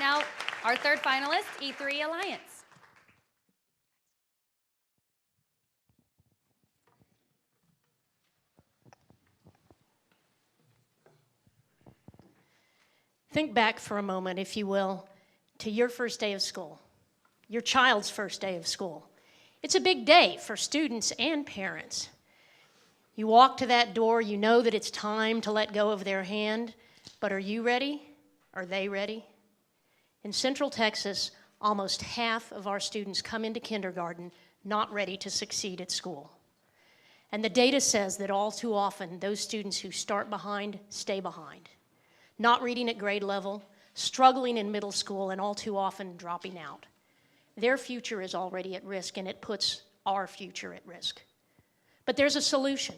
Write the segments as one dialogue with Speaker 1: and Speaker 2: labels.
Speaker 1: Now, our third finalist, E3 Alliance.
Speaker 2: Think back for a moment, if you will, to your first day of school, your child's first day of school. It's a big day for students and parents. You walk to that door, you know that it's time to let go of their hand, but are you ready? Are they ready? In Central Texas, almost half of our students come into kindergarten not ready to succeed at school. And the data says that all too often, those students who start behind stay behind. Not reading at grade level, struggling in middle school, and all too often dropping out. Their future is already at risk, and it puts our future at risk. But there's a solution.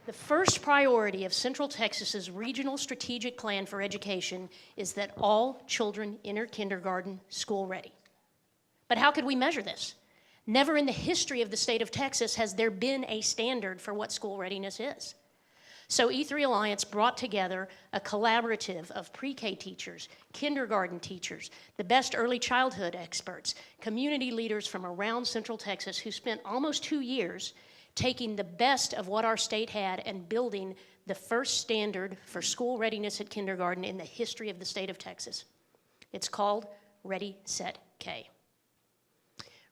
Speaker 2: The first priority of Central Texas's Regional Strategic Plan for Education is that all children enter kindergarten school ready. But how could we measure this? Never in the history of the state of Texas has there been a standard for what school readiness is. So E3 Alliance brought together a collaborative of pre-K teachers, kindergarten teachers, the best early childhood experts, community leaders from around Central Texas who spent almost 2 years taking the best of what our state had and building the first standard for school readiness at kindergarten in the history of the state of Texas. It's called Ready, Set, K.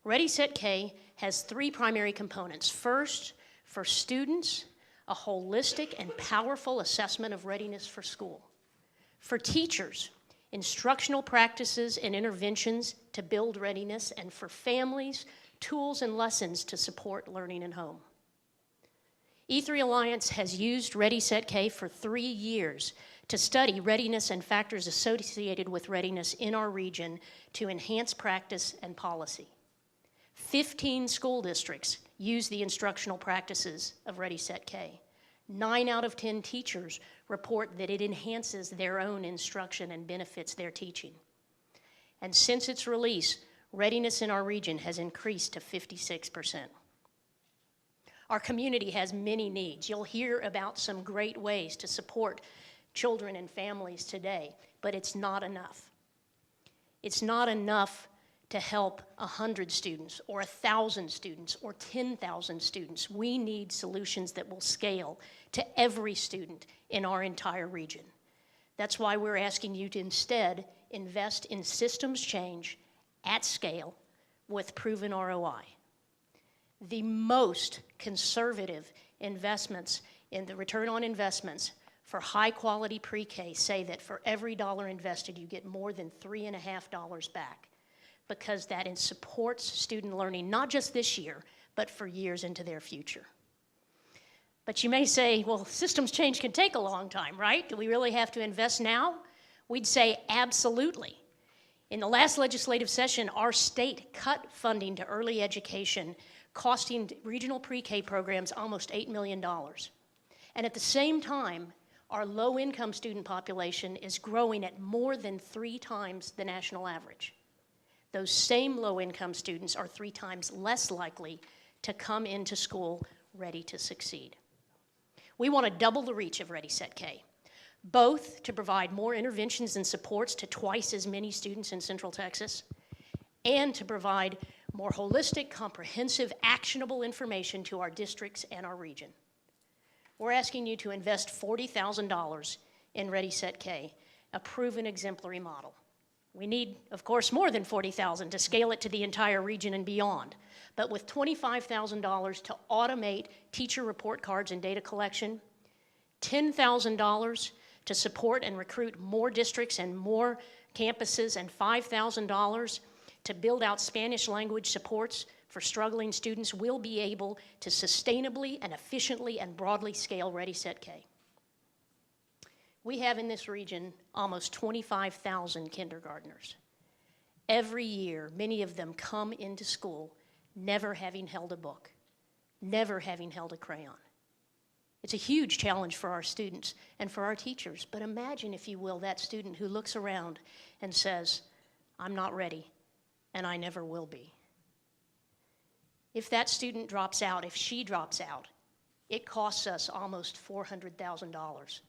Speaker 2: Ready, Set, K has 3 primary components. First, for students, a holistic and powerful assessment of readiness for school. For teachers, instructional practices and interventions to build readiness, and for families, tools and lessons to support learning at home. E3 Alliance has used Ready, Set, K for 3 years to study readiness and factors associated with readiness in our region to enhance practice and policy. 15 school districts use the instructional practices of Ready, Set, K. 9 out of 10 teachers report that it enhances their own instruction and benefits their teaching. And since its release, readiness in our region has increased to 56%. Our community has many needs. You'll hear about some great ways to support children and families today, but it's not enough. It's not enough to help 100 students or 1,000 students or 10,000 students. We need solutions that will scale to every student in our entire region. That's why we're asking you to instead invest in systems change at scale with proven ROI. The most conservative investments in the return on investments for high quality pre-K say that for every dollar invested, you get more than $3.50 back, because that supports student learning, not just this year, but for years into their future. But you may say, well, systems change can take a long time, right? Do we really have to invest now? We'd say absolutely. In the last legislative session, our state cut funding to early education, costing regional pre-K programs almost $8 million. And at the same time, our low-income student population is growing at more than 3 times the national average. Those same low-income students are 3 times less likely to come into school ready to succeed. We want to double the reach of Ready, Set, K, both to provide more interventions and supports to twice as many students in Central Texas, and to provide more holistic, comprehensive, actionable information to our districts and our region. We're asking you to invest $40,000 in Ready, Set, K, a proven exemplary model. We need, of course, more than $40,000 to scale it to the entire region and beyond. But with $25,000 to automate teacher report cards and data collection, $10,000 to support and recruit more districts and more campuses, and $5,000 to build out Spanish language supports for struggling students, we'll be able to sustainably and efficiently and broadly scale Ready, Set, K. We have in this region almost 25,000 kindergartners. Every year, many of them come into school never having held a book, never having held a crayon. It's a huge challenge for our students and for our teachers, but imagine, if you will, that student who looks around and says, I'm not ready, and I never will be. If that student drops out, if she drops out, it costs us almost $400,000.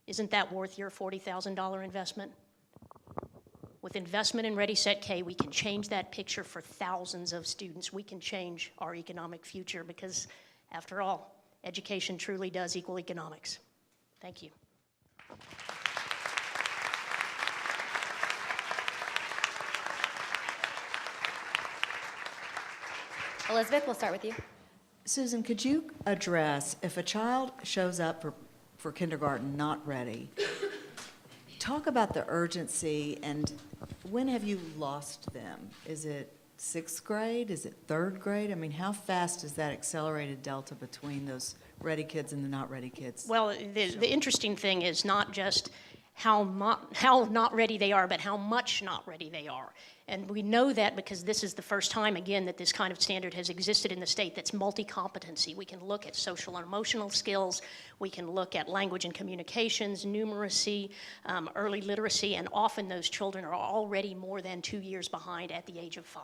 Speaker 2: Isn't that worth your $40,000 investment? With investment in Ready, Set, K, we can change that picture for thousands of students. We can change our economic future because, after all, education truly does equal economics. Thank you.
Speaker 1: Elizabeth, we'll start with you.
Speaker 3: Susan, could you address, if a child shows up for kindergarten not ready, talk about the urgency and when have you lost them? Is it 6th grade? Is it 3rd grade? I mean, how fast is that accelerated delta between those ready kids and the not ready kids?
Speaker 2: Well, the interesting thing is not just how not ready they are, but how much not ready they are. And we know that because this is the first time, again, that this kind of standard has existed in the state that's multi-competency. We can look at social and emotional skills, we can look at language and communications, numeracy, early literacy, and often those children are already more than 2 years behind at the age of 5.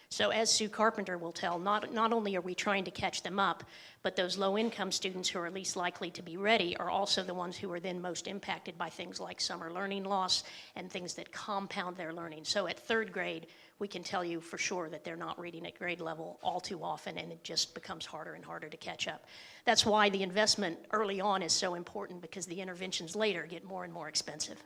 Speaker 2: So as Sue Carpenter will tell, not only are we trying to catch them up, but those low-income students who are least likely to be ready are also the ones who are then most impacted by things like summer learning loss and things that compound their learning. So at 3rd grade, we can tell you for sure that they're not reading at grade level all too often, and it just becomes harder and harder to catch up. That's why the investment early on is so important, because the interventions later get more and more expensive.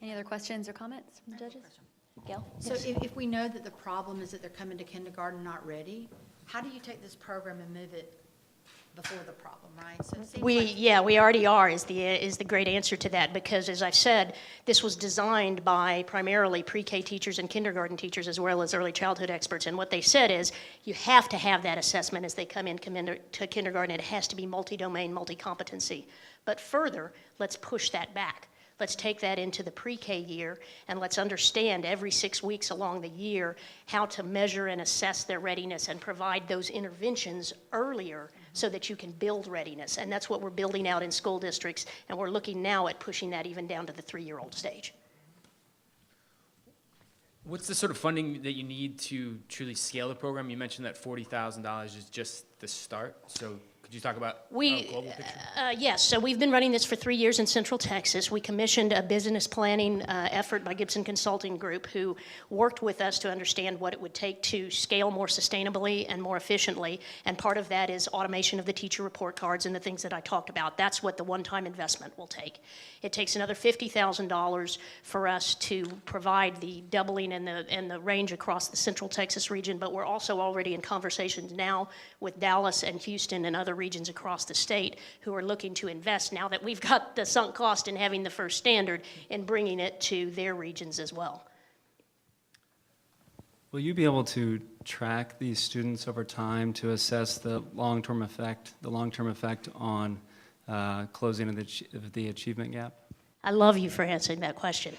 Speaker 1: Any other questions or comments from the judges? Gail?
Speaker 4: So if we know that the problem is that they're coming to kindergarten not ready, how do you take this program and move it before the problem, right? So it seems like
Speaker 2: We already are is the great answer to that, because as I've said, this was designed by primarily pre-K teachers and kindergarten teachers as well as early childhood experts. And what they said is you have to have that assessment as they come to kindergarten. It has to be multi-domain, multi-competency. But further, let's push that back. Let's take that into the pre-K year, and let's understand every 6 weeks along the year how to measure and assess their readiness and provide those interventions earlier so that you can build readiness. And that's what we're building out in school districts, and we're looking now at pushing that even down to the 3-year-old stage.
Speaker 5: What's the sort of funding that you need to truly scale the program? You mentioned that $40,000 is just the start, so could you talk about global picture?
Speaker 2: Yes, so we've been running this for 3 years in Central Texas. We commissioned a business planning effort by Gibson Consulting Group, who worked with us to understand what it would take to scale more sustainably and more efficiently, and part of that is automation of the teacher report cards and the things that I talked about. That's what the one-time investment will take. It takes another $50,000 for us to provide the doubling and the range across the Central Texas region, but we're also already in conversations now with Dallas and Houston and other regions across the state who are looking to invest, now that we've got the sunk cost in having the first standard, in bringing it to their regions as well.
Speaker 6: Will you be able to track these students over time to assess the long-term effect on closing of the achievement gap?
Speaker 2: I love you for answering that question.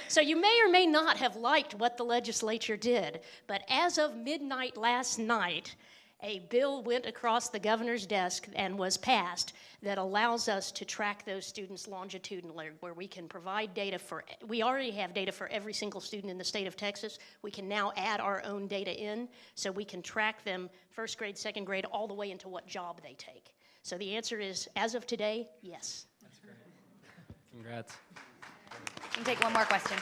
Speaker 2: So you may or may not have liked what the legislature did, but as of midnight last night, a bill went across the governor's desk and was passed that allows us to track those students longitudinally, where we can provide data we already have data for every single student in the state of Texas. We can now add our own data in, so we can track them 1st grade, 2nd grade, all the way into what job they take. So the answer is, as of today, yes.
Speaker 6: That's great. Congrats.
Speaker 1: You can take one more question.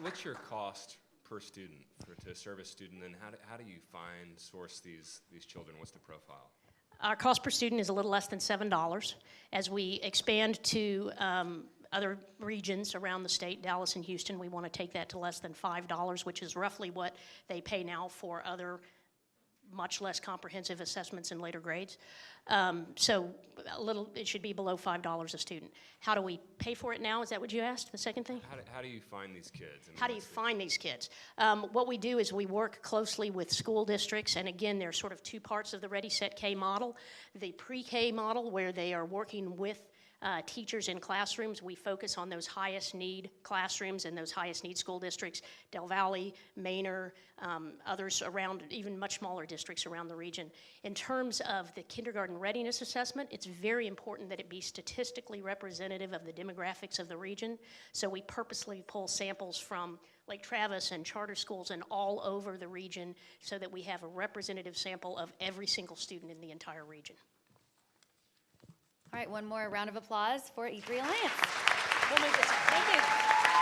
Speaker 7: What's your cost per student to serve a student, and how do you source these children? What's the profile?
Speaker 2: Our cost per student is a little less than $7. As we expand to other regions around the state, Dallas and Houston, we want to take that to less than $5, which is roughly what they pay now for other much less comprehensive assessments in later grades. So it should be below $5 a student. How do we pay for it now? Is that what you asked, the second thing?
Speaker 7: How do you find these kids? I mean,
Speaker 2: How do you find these kids? What we do is we work closely with school districts, and again, there's sort of 2 parts of the Ready, Set, K model. The pre-K model, where they are working with teachers in classrooms. We focus on those highest need classrooms and those highest need school districts, Del Valle, Manor, others around, even much smaller districts around the region. In terms of the kindergarten readiness assessment, it's very important that it be statistically representative of the demographics of the region. So we purposely pull samples from Lake Travis and charter schools and all over the region so that we have a representative sample of every single student in the entire region.
Speaker 1: All right, one more round of applause for E3 Alliance.
Speaker 2: We'll move this up.
Speaker 1: Thank you.